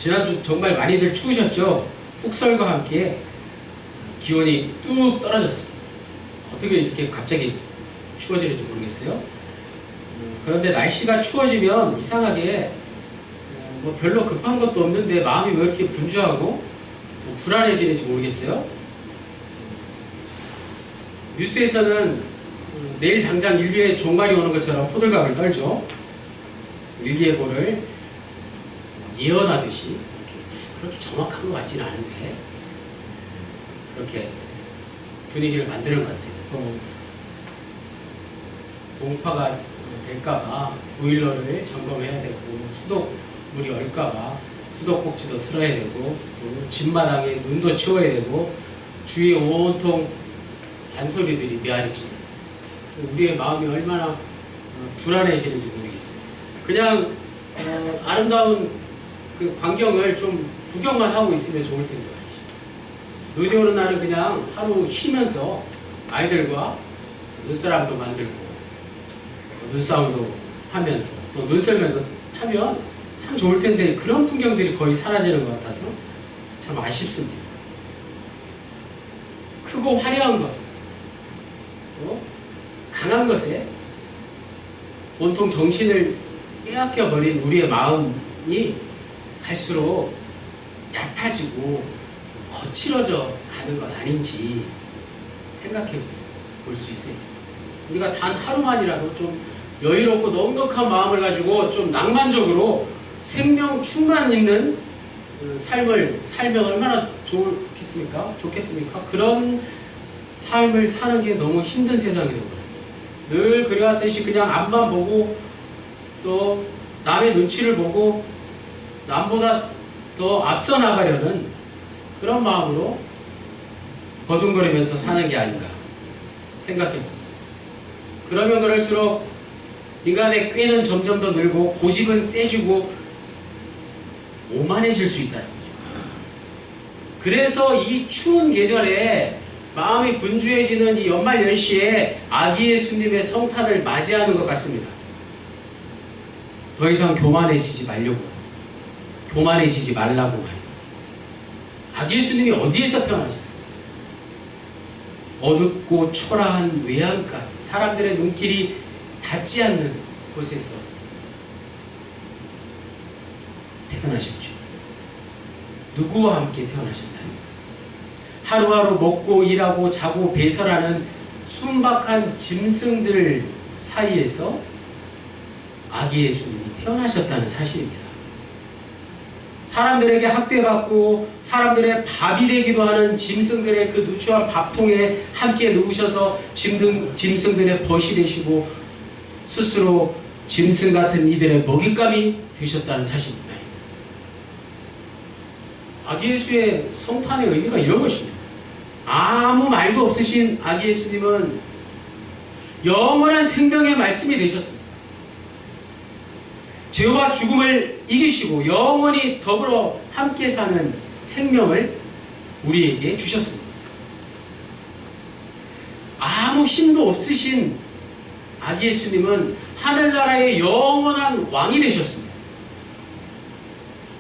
지난주 정말 많이들 추우셨죠? 폭설과 함께 기온이 뚝 떨어졌습니다. 어떻게 이렇게 갑자기 추워지는지 모르겠어요. 그런데 날씨가 추워지면 이상하게 뭐 별로 급한 것도 없는데 마음이 왜 이렇게 분주하고 뭐 불안해지는지 모르겠어요. 뉴스에서는 내일 당장 인류의 종말이 오는 것처럼 호들갑을 떨죠. 일기예보를 예언하듯이 그렇게 정확한 것 같지는 않은데 그렇게 분위기를 만드는 것 같아요. 또 동파가 될까봐 보일러를 점검해야 되고 수도물이 얼까봐 수도꼭지도 틀어야 되고 또 집마당에 눈도 치워야 되고 주위에 온통 잔소리들이 메아리지. 우리의 마음이 얼마나 불안해지는지 모르겠어요. 그냥 아름다운 그 광경을 좀 구경만 하고 있으면 좋을 텐데 말이지. 눈이 오는 날은 그냥 하루 쉬면서 아이들과 눈사람도 만들고 눈싸움도 하면서 또 눈썰매도 타면 참 좋을 텐데 그런 풍경들이 거의 사라지는 것 같아서 참 아쉽습니다. 크고 화려한 것, 또 강한 것에 온통 정신을 빼앗겨버린 우리의 마음이 갈수록 얕아지고 거칠어져 가는 건 아닌지 생각해 볼 수 있어요. 우리가 단 하루만이라도 좀 여유롭고 넉넉한 마음을 가지고 좀 낭만적으로 생명 충만 있는 삶을 살면 얼마나 좋겠습니까? 그런 삶을 사는 게 너무 힘든 세상이 되어버렸어요. 늘 그래왔듯이 그냥 앞만 보고 또 남의 눈치를 보고 남보다 더 앞서 나가려는 그런 마음으로 버둥거리면서 사는 게 아닌가 생각해봅니다. 그러면 그럴수록 인간의 꾀는 점점 더 늘고 고집은 세지고 오만해질 수 있다는 거죠. 그래서 이 추운 계절에 마음이 분주해지는 이 연말 연시에 아기 예수님의 성탄을 맞이하는 것 같습니다. 더 이상 교만해지지 말라고 말이에요. 아기 예수님이 어디에서 태어나셨어요? 어둡고 초라한 외양간, 사람들의 눈길이 닿지 않는 곳에서 태어나셨죠. 누구와 함께 태어나셨나요? 하루하루 먹고 일하고 자고 배설하는 순박한 짐승들 사이에서 아기 예수님이 태어나셨다는 사실입니다. 사람들에게 학대받고 사람들의 밥이 되기도 하는 짐승들의 그 누추한 밥통에 함께 누우셔서 짐승들의 벗이 되시고 스스로 짐승 같은 이들의 먹잇감이 되셨다는 사실입니다. 아기 예수의 성탄의 의미가 이런 것입니다. 아무 말도 없으신 아기 예수님은 영원한 생명의 말씀이 되셨습니다. 죄와 죽음을 이기시고 영원히 더불어 함께 사는 생명을 우리에게 주셨습니다. 아무 힘도 없으신 아기 예수님은 하늘나라의 영원한 왕이 되셨습니다.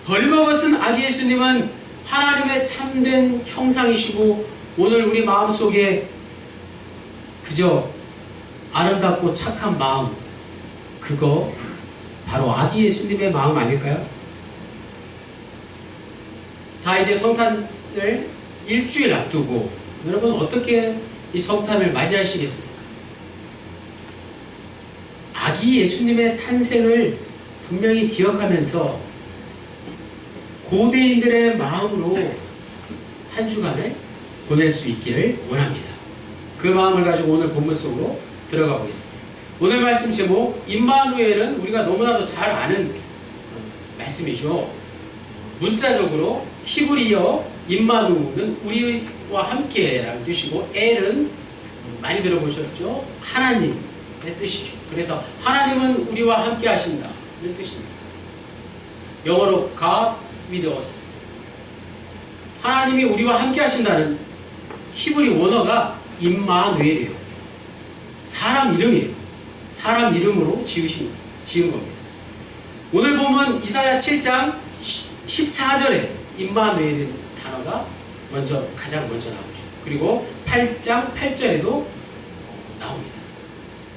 벌거벗은 아기 예수님은 하나님의 참된 형상이시고 오늘 우리 마음속에 그저 아름답고 착한 마음, 그거 바로 아기 예수님의 마음 아닐까요? 자, 이제 성탄을 일주일 앞두고 여러분 어떻게 이 성탄을 맞이하시겠습니까? 아기 예수님의 탄생을 분명히 기억하면서 고대인들의 마음으로 한 주간을 보낼 수 있기를 원합니다. 그 마음을 가지고 오늘 본문 속으로 들어가 보겠습니다. 오늘 말씀 제목 임마누엘은 우리가 너무나도 잘 아는 말씀이죠. 문자적으로 히브리어 임마누는 우리와 함께라는 뜻이고 엘은 많이 들어보셨죠? 하나님의 뜻이죠. 그래서 하나님은 우리와 함께 하신다는 뜻입니다. 영어로 God with us. 하나님이 우리와 함께 하신다는 히브리 원어가 임마누엘이에요. 사람 이름이에요. 사람 이름으로 지은 겁니다. 오늘 보면 이사야 7장 14절에 임마누엘이라는 단어가 가장 먼저 나오죠. 그리고 8장 8절에도 나옵니다.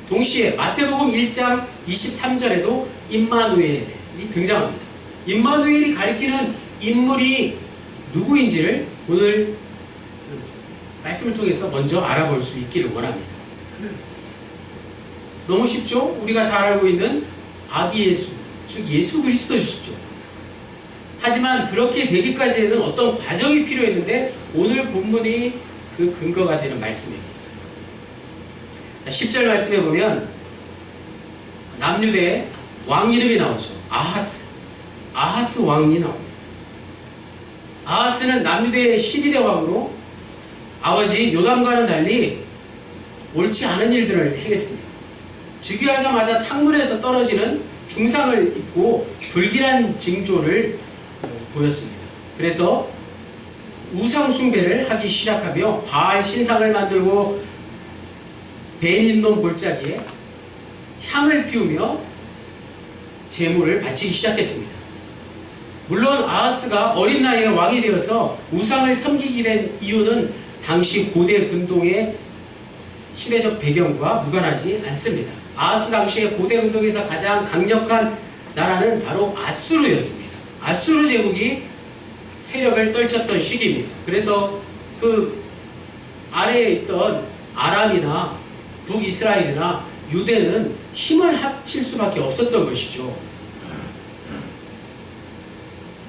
동시에 마태복음 1장 23절에도 임마누엘이 등장합니다. 임마누엘이 가리키는 인물이 누구인지를 오늘 말씀을 통해서 먼저 알아볼 수 있기를 원합니다. 너무 쉽죠? 우리가 잘 알고 있는 아기 예수, 즉 예수 그리스도시죠. 하지만 그렇게 되기까지에는 어떤 과정이 필요했는데 오늘 본문이 그 근거가 되는 말씀입니다. 자, 10절 말씀에 보면 남유대 왕 이름이 나오죠. 아하스 왕이 나옵니다. 아하스는 남유대의 12대 왕으로 아버지 요담과는 달리 옳지 않은 일들을 행했습니다. 즉위하자마자 창문에서 떨어지는 중상을 입고 불길한 징조를 보였습니다. 그래서 우상 숭배를 하기 시작하며 바알 신상을 만들고 베닌놈 골짜기에 향을 피우며 제물을 바치기 시작했습니다. 물론 아하스가 어린 나이에 왕이 되어서 우상을 섬기게 된 이유는 당시 고대 근동의 시대적 배경과 무관하지 않습니다. 아하스 당시에 고대 근동에서 가장 강력한 나라는 바로 아수르였습니다. 아수르 제국이 세력을 떨쳤던 시기입니다. 그래서 그 아래에 있던 아람이나 북이스라엘이나 유대는 힘을 합칠 수밖에 없었던 것이죠.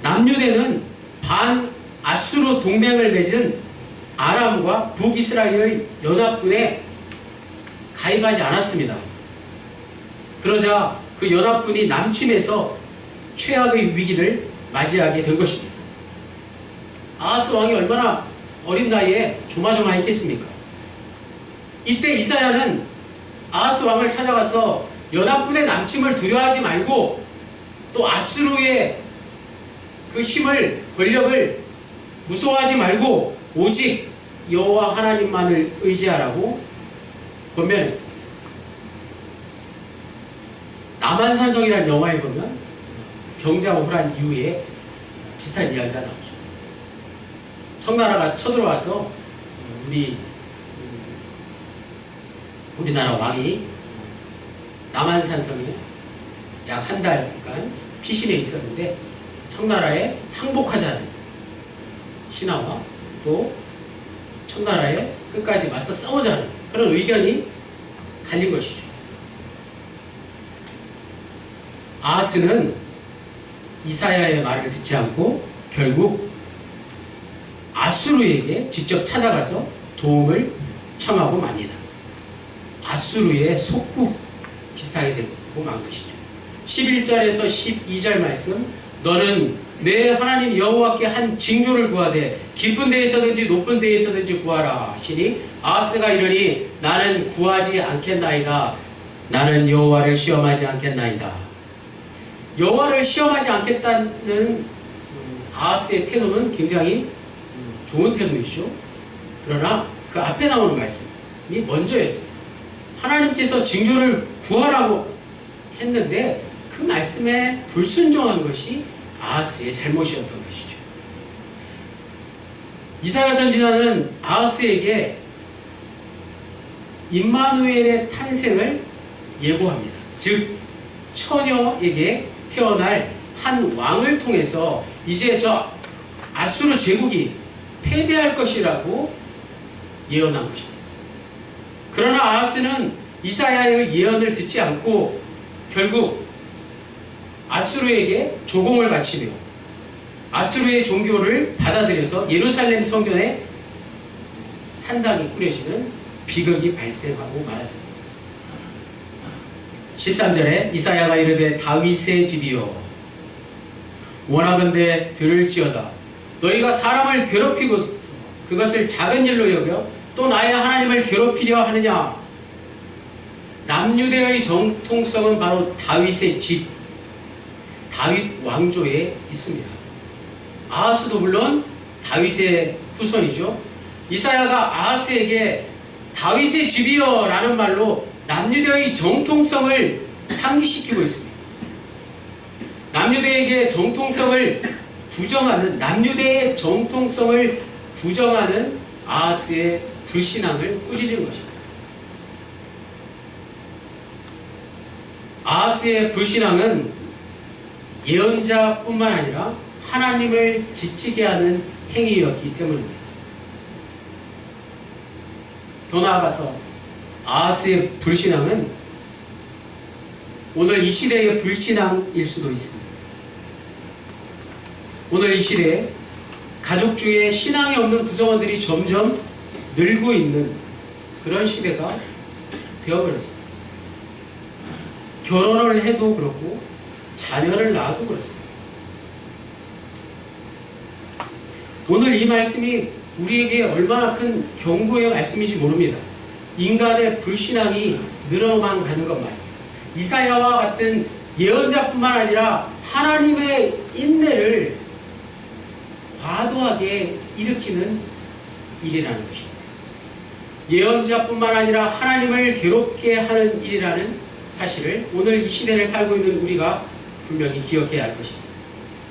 남유대는 반아수르 동맹을 맺은 아람과 북이스라엘 연합군에 가입하지 않았습니다. 그러자 그 연합군이 남침해서 최악의 위기를 맞이하게 된 것입니다. 아하스 왕이 얼마나 어린 나이에 조마조마했겠습니까? 이때 이사야는 아하스 왕을 찾아가서 연합군의 남침을 두려워하지 말고 또 아수르의 그 힘을, 권력을 무서워하지 말고 오직 여호와 하나님만을 의지하라고 권면했습니다. 남한산성이라는 영화에 보면 병자호란 이후에 비슷한 이야기가 나오죠. 청나라가 쳐들어와서 우리나라 왕이 남한산성에 약 한 달간 피신해 있었는데 청나라에 항복하자는 신하와 또 청나라에 끝까지 맞서 싸우자는 그런 의견이 갈린 것이죠. 아하스는 이사야의 말을 듣지 않고 결국 아수르에게 직접 찾아가서 도움을 청하고 맙니다. 아수르의 속국 비슷하게 되고 만 것이죠. 11절에서 12절 말씀, 너는 내 하나님 여호와께 한 징조를 구하되 깊은 데에서든지 높은 데에서든지 구하라 하시니 아하스가 이르니 나는 구하지 않겠나이다. 나는 여호와를 시험하지 않겠나이다. 여호와를 시험하지 않겠다는 아하스의 태도는 굉장히 좋은 태도이죠. 그러나 그 앞에 나오는 말씀이 먼저였습니다. 하나님께서 징조를 구하라고 했는데 그 말씀에 불순종한 것이 아하스의 잘못이었던 것이죠. 이사야 선지자는 아하스에게 임마누엘의 탄생을 예고합니다. 즉 처녀에게 태어날 한 왕을 통해서 이제 저 아수르 제국이 패배할 것이라고 예언한 것입니다. 그러나 아하스는 이사야의 예언을 듣지 않고 결국 아수르에게 조공을 바치며 아수르의 종교를 받아들여서 예루살렘 성전에 산당이 꾸려지는 비극이 발생하고 말았습니다. 13절에 이사야가 이르되 다윗의 집이여 원하건대 들을지어다. 너희가 사람을 괴롭히고 그것을 작은 일로 여겨 또 나의 하나님을 괴롭히려 하느냐. 남유대의 정통성은 바로 다윗의 집, 다윗 왕조에 있습니다. 아하스도 물론 다윗의 후손이죠. 이사야가 아하스에게 다윗의 집이여 라는 말로 남유대의 정통성을 상기시키고 있습니다. 남유대에게 정통성을 부정하는, 남유대의 정통성을 부정하는 아하스의 불신앙을 꾸짖은 것입니다. 아하스의 불신앙은 예언자뿐만 아니라 하나님을 지치게 하는 행위였기 때문입니다. 더 나아가서 아하스의 불신앙은 오늘 이 시대의 불신앙일 수도 있습니다. 오늘 이 시대에 가족 중에 신앙이 없는 구성원들이 점점 늘고 있는 그런 시대가 되어버렸습니다. 결혼을 해도 그렇고 자녀를 낳아도 그렇습니다. 오늘 이 말씀이 우리에게 얼마나 큰 경고의 말씀인지 모릅니다. 인간의 불신앙이 늘어만 가는 것만, 이사야와 같은 예언자뿐만 아니라 하나님의 인내를 과도하게 일으키는 일이라는 것입니다. 예언자뿐만 아니라 하나님을 괴롭게 하는 일이라는 사실을 오늘 이 시대를 살고 있는 우리가 분명히 기억해야 할 것입니다.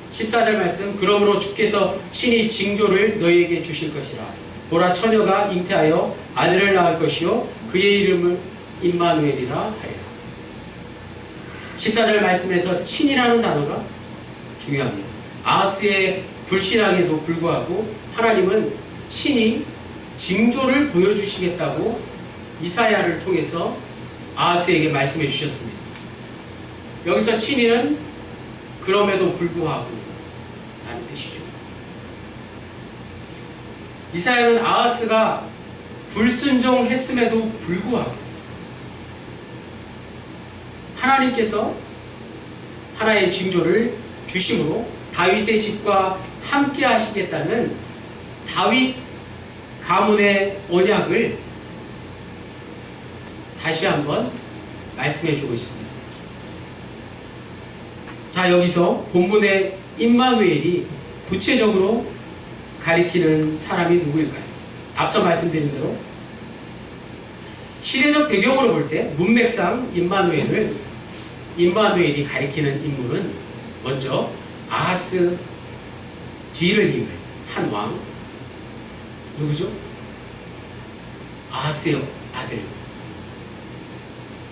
14절 말씀, 그러므로 주께서 친히 징조를 너희에게 주실 것이라. 보라, 처녀가 잉태하여 아들을 낳을 것이요 그의 이름을 임마누엘이라 하리라. 14절 말씀에서 친이라는 단어가 중요합니다. 아하스의 불신앙에도 불구하고 하나님은 친히 징조를 보여주시겠다고 이사야를 통해서 아하스에게 말씀해 주셨습니다. 여기서 친히는 그럼에도 불구하고 라는 뜻이죠. 이사야는 아하스가 불순종했음에도 불구하고 하나님께서 하나의 징조를 주심으로 다윗의 집과 함께 하시겠다는 다윗 가문의 언약을 다시 한번 말씀해 주고 있습니다. 자, 여기서 본문의 임마누엘이 구체적으로 가리키는 사람이 누구일까요? 앞서 말씀드린 대로 시대적 배경으로 볼 때 문맥상 임마누엘이 가리키는 인물은 먼저 아하스 뒤를 이을 한 왕, 누구죠? 아하스의 아들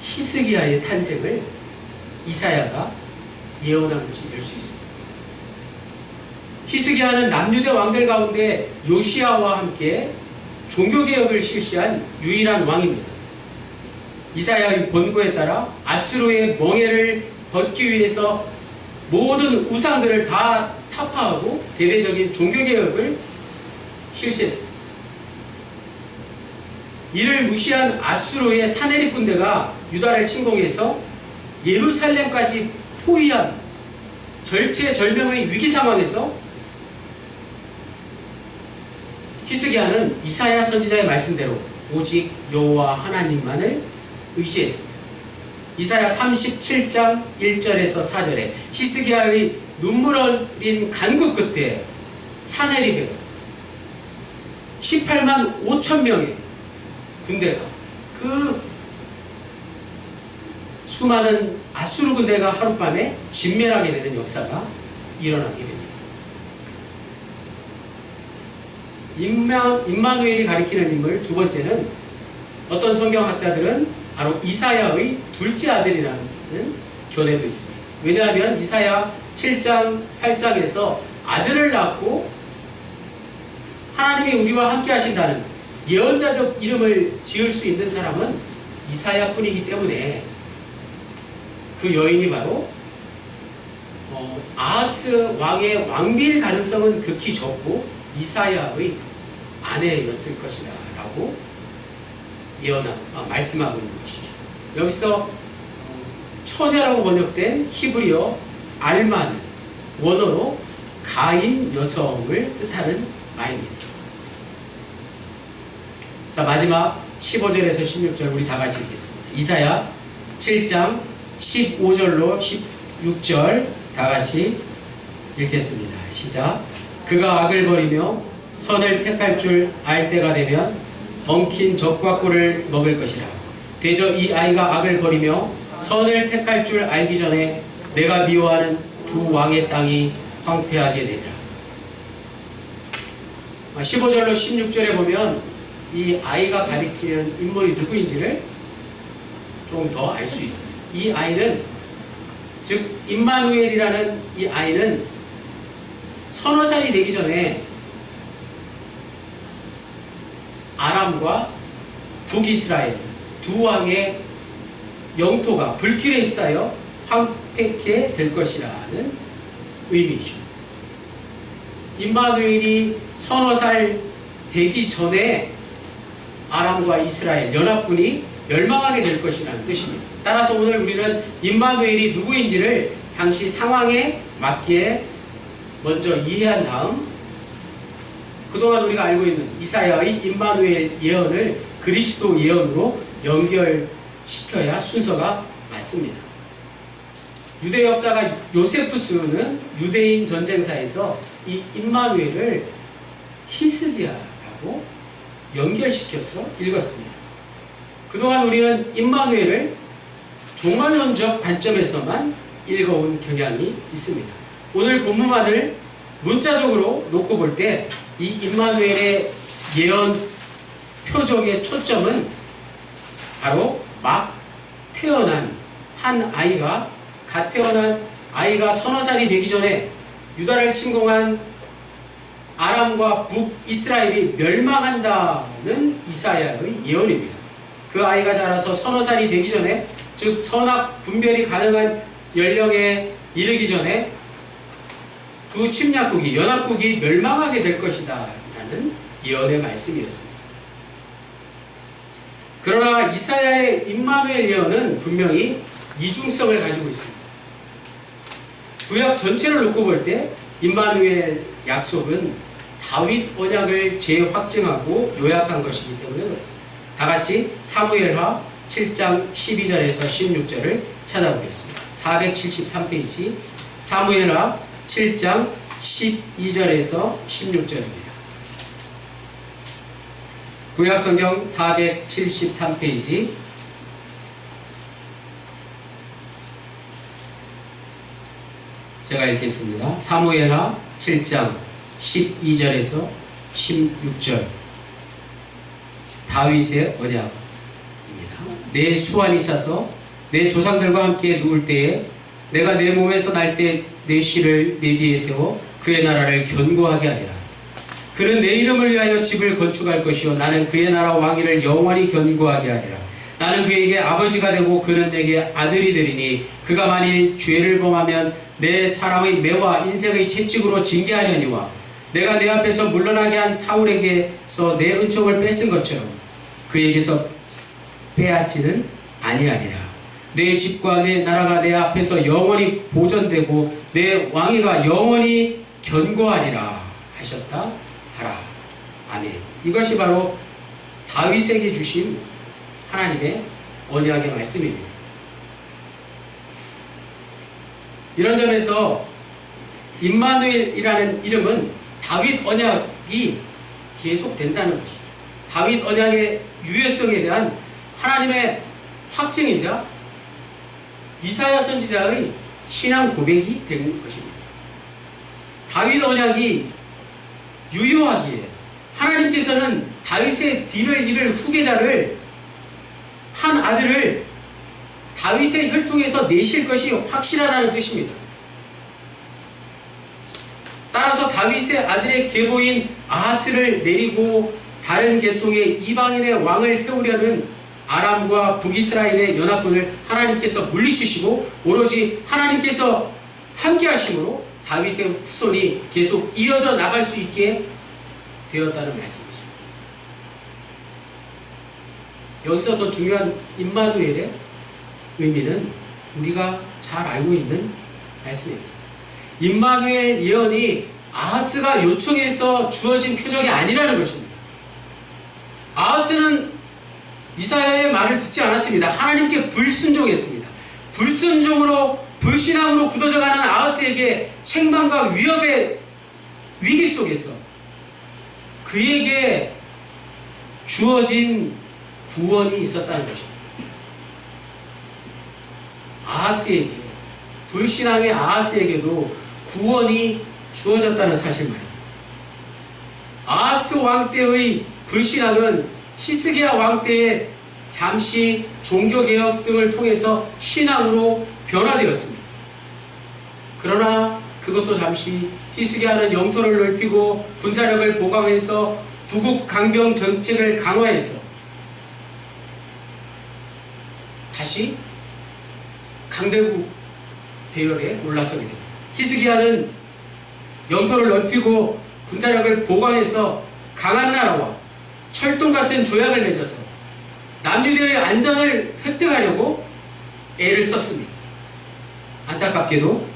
히스기야의 탄생을 이사야가 예언한 것이 될 수 있습니다. 히스기야는 남유대 왕들 가운데 요시야와 함께 종교개혁을 실시한 유일한 왕입니다. 이사야의 권고에 따라 아수르의 멍에를 벗기 위해서 모든 우상들을 다 타파하고 대대적인 종교개혁을 실시했습니다. 이를 무시한 아수르의 사내립 군대가 유다를 침공해서 예루살렘까지 포위한 절체절명의 위기 상황에서 히스기야는 이사야 선지자의 말씀대로 오직 여호와 하나님만을 의지했습니다. 이사야 37장 1절에서 4절에 히스기야의 눈물 어린 간구 끝에 사내립에 18만 5천 명의 군대가, 그 수많은 아수르 군대가 하룻밤에 진멸하게 되는 역사가 일어나게 됩니다. 임마누엘이 가리키는 인물 두 번째는 어떤 성경학자들은 바로 이사야의 둘째 아들이라는 견해도 있습니다. 왜냐하면 이사야 7장 8장에서 아들을 낳고 하나님이 우리와 함께 하신다는 예언자적 이름을 지을 수 있는 사람은 이사야뿐이기 때문에 그 여인이 바로 아하스 왕의 왕비일 가능성은 극히 적고 이사야의 아내였을 것이다 라고 말씀하고 있는 것이죠. 여기서 처녀라고 번역된 히브리어 알마는 원어로 가임 여성을 뜻하는 말입니다. 자, 마지막 15절에서 16절 우리 다 같이 읽겠습니다. 이사야 7장 15절로 16절 다 같이 읽겠습니다. 시작. 그가 악을 버리며 선을 택할 줄 알 때가 되면 엉킨 젖과 꿀을 먹을 것이라. 대저 이 아이가 악을 버리며 선을 택할 줄 알기 전에 내가 미워하는 두 왕의 땅이 황폐하게 되리라. 15절로 16절에 보면 이 아이가 가리키는 인물이 누구인지를 조금 더 알 수 있습니다. 이 아이는, 즉 임마누엘이라는 이 아이는 서너 살이 되기 전에 아람과 북이스라엘 두 왕의 영토가 불길에 휩싸여 황폐케 될 것이라는 의미죠. 임마누엘이 서너 살 되기 전에 아람과 이스라엘 연합군이 멸망하게 될 것이라는 뜻입니다. 따라서 오늘 우리는 임마누엘이 누구인지를 당시 상황에 맞게 먼저 이해한 다음, 그동안 우리가 알고 있는 이사야의 임마누엘 예언을 그리스도 예언으로 연결시켜야 순서가 맞습니다. 유대 역사가 요세푸스는 유대인 전쟁사에서 이 임마누엘을 히스기야라고 연결시켜서 읽었습니다. 그동안 우리는 임마누엘을 종말론적 관점에서만 읽어온 경향이 있습니다. 오늘 본문만을 문자적으로 놓고 볼 때 이 임마누엘의 예언 표적의 초점은 바로 막 태어난 한 아이가, 갓 태어난 아이가 서너 살이 되기 전에 유다를 침공한 아람과 북이스라엘이 멸망한다는 이사야의 예언입니다. 그 아이가 자라서 서너 살이 되기 전에, 즉 선악 분별이 가능한 연령에 이르기 전에 두 침략국이, 연합국이 멸망하게 될 것이다 라는 예언의 말씀이었습니다. 그러나 이사야의 임마누엘 예언은 분명히 이중성을 가지고 있습니다. 구약 전체를 놓고 볼 때 임마누엘 약속은 다윗 언약을 재확증하고 요약한 것이기 때문에 그렇습니다. 다같이 사무엘하 7장 12절에서 16절을 찾아보겠습니다. 473페이지 사무엘하 7장 12절에서 16절입니다. 구약성경 473페이지 제가 읽겠습니다. 사무엘하 7장 12절에서 16절 다윗의 언약입니다. 내 수완이 차서 내 조상들과 함께 누울 때에 내가 내 몸에서 날 때 내 씨를 내 뒤에 세워 그의 나라를 견고하게 하리라. 그는 내 이름을 위하여 집을 건축할 것이요 나는 그의 나라 왕위를 영원히 견고하게 하리라. 나는 그에게 아버지가 되고 그는 내게 아들이 되리니 그가 만일 죄를 범하면 내 사람의 매와 인생의 채찍으로 징계하려니와 내가 내 앞에서 물러나게 한 사울에게서 내 은총을 뺏은 것처럼 그에게서 빼앗지는 아니하리라. 내 집과 내 나라가 내 앞에서 영원히 보존되고 내 왕위가 영원히 견고하리라 하셨다 하라. 아멘. 이것이 바로 다윗에게 주신 하나님의 언약의 말씀입니다. 이런 점에서 임마누엘이라는 이름은 다윗 언약이 계속된다는 것이죠. 다윗 언약의 유효성에 대한 하나님의 확증이자 이사야 선지자의 신앙 고백이 되는 것입니다. 다윗 언약이 유효하기에 하나님께서는 다윗의 뒤를 이을 후계자를, 한 아들을 다윗의 혈통에서 내실 것이 확실하다는 뜻입니다. 따라서 다윗의 아들의 계보인 아하스를 내리고 다른 계통의 이방인의 왕을 세우려는 아람과 북이스라엘의 연합군을 하나님께서 물리치시고 오로지 하나님께서 함께 하심으로 다윗의 후손이 계속 이어져 나갈 수 있게 되었다는 말씀이죠. 여기서 더 중요한 임마누엘의 의미는 우리가 잘 알고 있는 말씀입니다. 임마누엘 예언이 아하스가 요청해서 주어진 표적이 아니라는 것입니다. 아하스는 이사야의 말을 듣지 않았습니다. 하나님께 불순종했습니다. 불순종으로, 불신앙으로 굳어져가는 아하스에게 책망과 위협의 위기 속에서 그에게 주어진 구원이 있었다는 것입니다. 아하스에게, 불신앙의 아하스에게도 구원이 주어졌다는 사실 말입니다. 아하스 왕 때의 불신앙은 히스기야 왕 때에 잠시 종교개혁 등을 통해서 신앙으로 변화되었습니다. 그러나 그것도 잠시 히스기야는 영토를 넓히고 군사력을 보강해서 두국 강병 정책을 강화해서 다시 강대국 대열에 올라서게 됩니다. 히스기야는 영토를 넓히고 군사력을 보강해서 강한 나라와 철동 같은 조약을 맺어서 남유대의 안전을 획득하려고 애를 썼습니다. 안타깝게도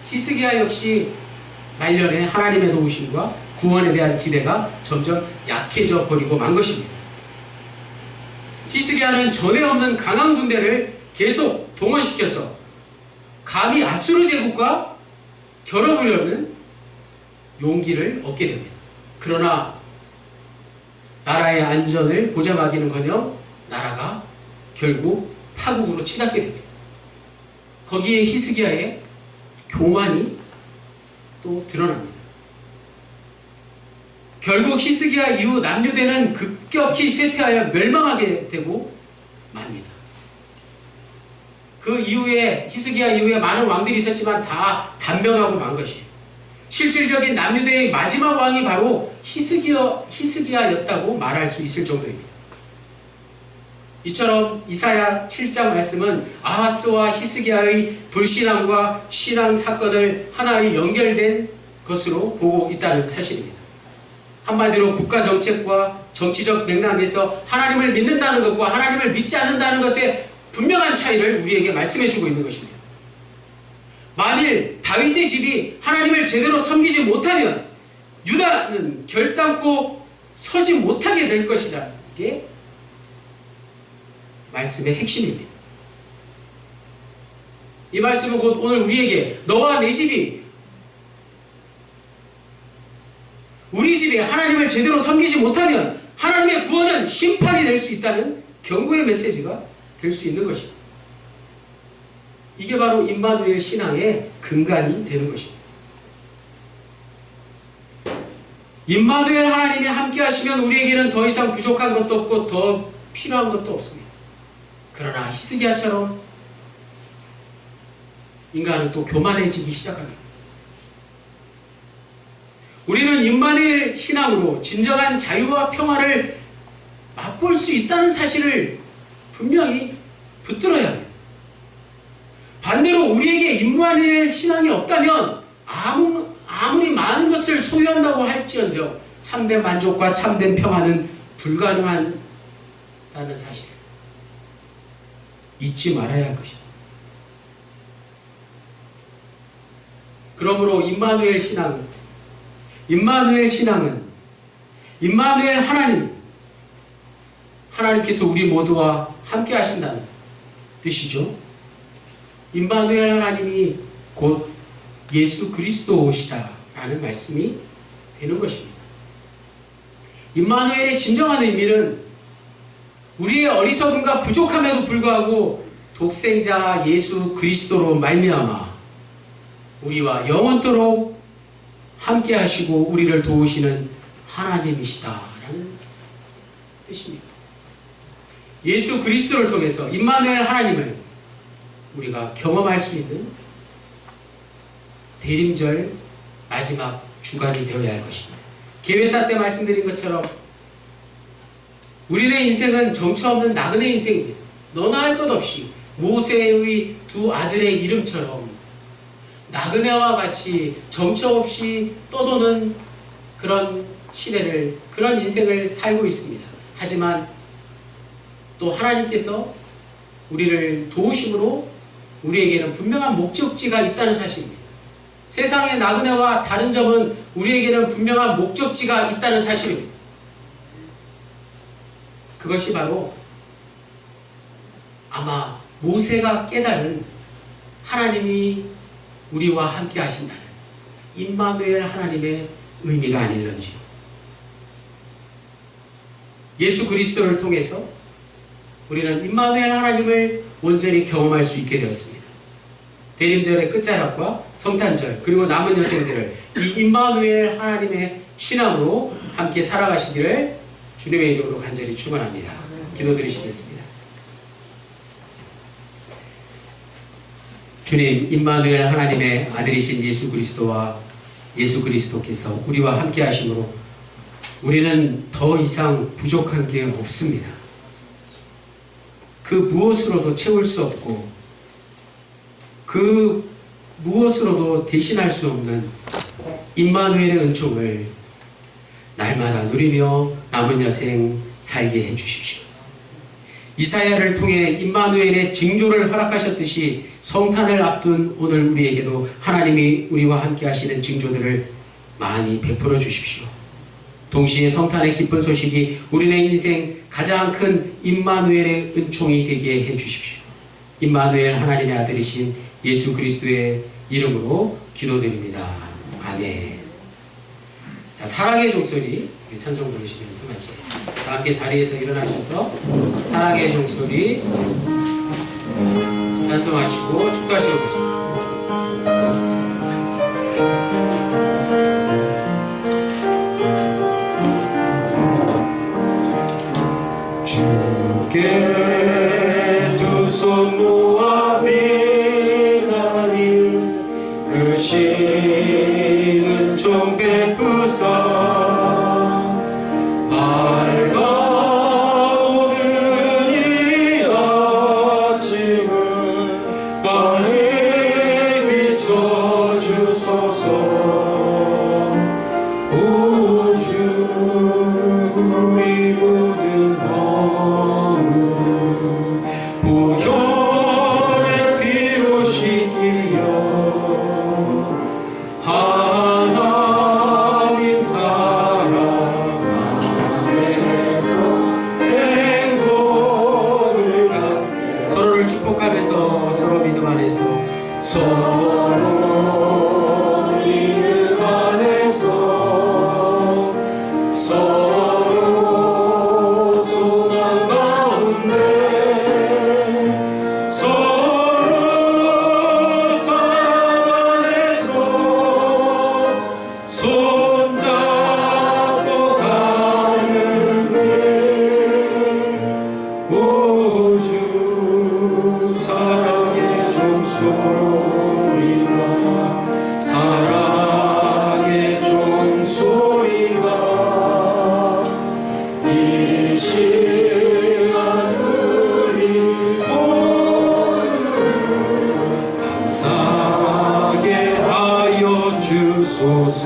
히스기야 역시 말년에 하나님의 도우심과 구원에 대한 기대가 점점 약해져 버리고 만 것입니다. 히스기야는 전에 없는 강한 군대를 계속 동원시켜서 감히 아수르 제국과 겨뤄보려는 용기를 얻게 됩니다. 그러나 나라의 안전을 보장하기는커녕 나라가 결국 파국으로 치닫게 됩니다. 거기에 히스기야의 교만이 또 드러납니다. 결국 히스기야 이후 남유대는 급격히 쇠퇴하여 멸망하게 되고 맙니다. 그 이후에 히스기야 이후에 많은 왕들이 있었지만 다 단명하고 만 것이에요. 실질적인 남유대의 마지막 왕이 바로 히스기야였다고 말할 수 있을 정도입니다. 이처럼 이사야 7장 말씀은 아하스와 히스기야의 불신앙과 신앙 사건을 하나의 연결된 것으로 보고 있다는 사실입니다. 한마디로 국가 정책과 정치적 맥락에서 하나님을 믿는다는 것과 하나님을 믿지 않는다는 것의 분명한 차이를 우리에게 말씀해주고 있는 것입니다. 만일 다윗의 집이 하나님을 제대로 섬기지 못하면 유다는 결단코 서지 못하게 될 것이라는 게 말씀의 핵심입니다. 이 말씀은 곧 오늘 우리에게 너와 내 집이 우리 집이 하나님을 제대로 섬기지 못하면 하나님의 구원은 심판이 될 수 있다는 경고의 메시지가 될 수 있는 것입니다. 이게 바로 임마누엘 신앙의 근간이 되는 것입니다. 임마누엘 하나님이 함께 하시면 우리에게는 더 이상 부족한 것도 없고 더 필요한 것도 없습니다. 그러나 히스기야처럼 인간은 또 교만해지기 시작합니다. 우리는 임마누엘 신앙으로 진정한 자유와 평화를 맛볼 수 있다는 사실을 분명히 붙들어야 합니다. 반대로 우리에게 임마누엘 신앙이 없다면 아무리 많은 것을 소유한다고 할지언정 참된 만족과 참된 평화는 불가능하다는 사실을 잊지 말아야 할 것입니다. 그러므로 임마누엘 신앙은 임마누엘 하나님께서 우리 모두와 함께 하신다는 뜻이죠. 임마누엘 하나님이 곧 예수 그리스도시다라는 말씀이 되는 것입니다. 임마누엘의 진정한 의미는 우리의 어리석음과 부족함에도 불구하고 독생자 예수 그리스도로 말미암아 우리와 영원토록 함께 하시고 우리를 도우시는 하나님이시다라는 뜻입니다. 예수 그리스도를 통해서 임마누엘 하나님을 우리가 경험할 수 있는 대림절 마지막 주간이 되어야 할 것입니다. 계회사 때 말씀드린 것처럼 우리의 인생은 정처 없는 나그네 인생입니다. 너나 할 것 없이 모세의 두 아들의 이름처럼 나그네와 같이 정처 없이 떠도는 그런 시대를, 그런 인생을 살고 있습니다. 하지만 또 하나님께서 우리를 도우심으로 우리에게는 분명한 목적지가 있다는 사실입니다. 세상의 나그네와 다른 점은 우리에게는 분명한 목적지가 있다는 사실입니다. 그것이 바로 아마 모세가 깨달은 하나님이 우리와 함께 하신다는 임마누엘 하나님의 의미가 아니는지요. 예수 그리스도를 통해서 우리는 임마누엘 하나님을 온전히 경험할 수 있게 되었습니다. 대림절의 끝자락과 성탄절 그리고 남은 여생들을 이 임마누엘 하나님의 신앙으로 함께 살아가시기를 주님의 이름으로 간절히 축원합니다. 기도드리시겠습니다. 주님, 임마누엘 하나님의 아들이신 예수 그리스도와 예수 그리스도께서 우리와 함께 하심으로 우리는 더 이상 부족한 게 없습니다. 그 무엇으로도 채울 수 없고 그 무엇으로도 대신할 수 없는 임마누엘의 은총을 날마다 누리며 남은 여생 살게 해주십시오. 이사야를 통해 임마누엘의 징조를 허락하셨듯이 성탄을 앞둔 오늘 우리에게도 하나님이 우리와 함께 하시는 징조들을 많이 베풀어 주십시오. 동시에 성탄의 기쁜 소식이 우리네 인생 가장 큰 임마누엘의 은총이 되게 해주십시오. 임마누엘 하나님의 아들이신 예수 그리스도의 이름으로 기도드립니다. 아멘. 자, 사랑의 종소리 찬송 부르시면서 마치겠습니다. 다 함께 자리에서 일어나셔서 사랑의 종소리 찬송하시고 축도하시고 계시겠습니다. 주께 두 손 모아 비나니 그 신은 총 베푸사 밝아오는 이 아침을 많이 비춰주소서. 오 주 우리 모든 허물을 보혈의 피로 씻기려 하나님 사랑 안에서 행복을 갖게 서로를 축복하면서 서로 믿음 안에서 서로 믿음 안에서 서로 소망 가운데 서로 사랑 안에서 손잡고 가는 길. 오 주 사랑의 종소리가 사랑의 종소리가 이 시간 우리 모두 감사하게 하여 주소서.